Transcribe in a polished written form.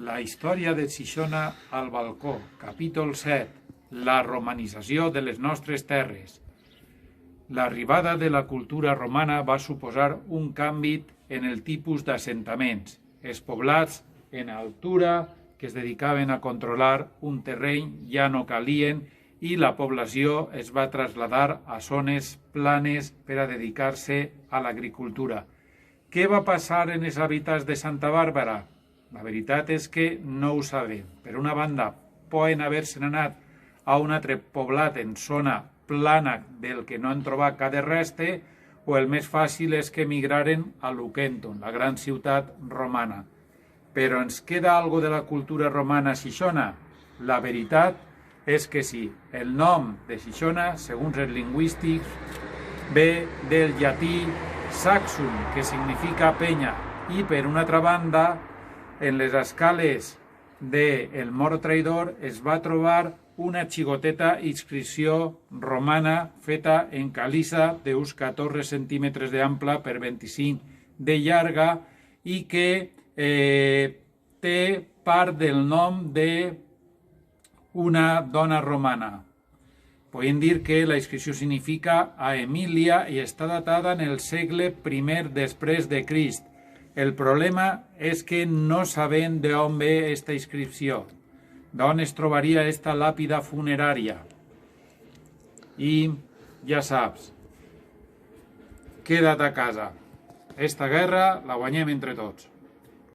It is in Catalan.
La història de Xixona al balcó, capítol 7. La romanització de les nostres terres. L'arribada de la cultura romana va suposar un canvi en el tipus d'assentaments. Els poblats en altura que es dedicaven a controlar un terreny ja no calien i la població es va traslladar a zones planes per a dedicar-se a l'agricultura. Què va passar en els habitants de Santa Bàrbara? La veritat és que no ho sabem. Per una banda, poden haver-se'n anat a un altre poblat en zona plana del que no han trobat cap de reste, o el més fàcil és que emigraren a Luquenton, la gran ciutat romana. Però ens queda algo de la cultura romana a Xixona? La veritat és que sí. El nom de Xixona, segons els lingüístics, ve del llatí saxum, que significa penya, i per una altra banda, en les escales del mort traïdor es va trobar una xicoteta inscripció romana feta en caliza d'uns 14 centímetres d'ample per 25 de llarga i que té part del nom d'una dona romana. Podem dir que la inscripció significa a Emília i està datada en el segle I després de Crist. El problema és que no sabem d'on ve aquesta inscripció, d'on es trobaria aquesta làpida funerària. I ja saps, queda't a casa. Esta guerra la guanyem entre tots.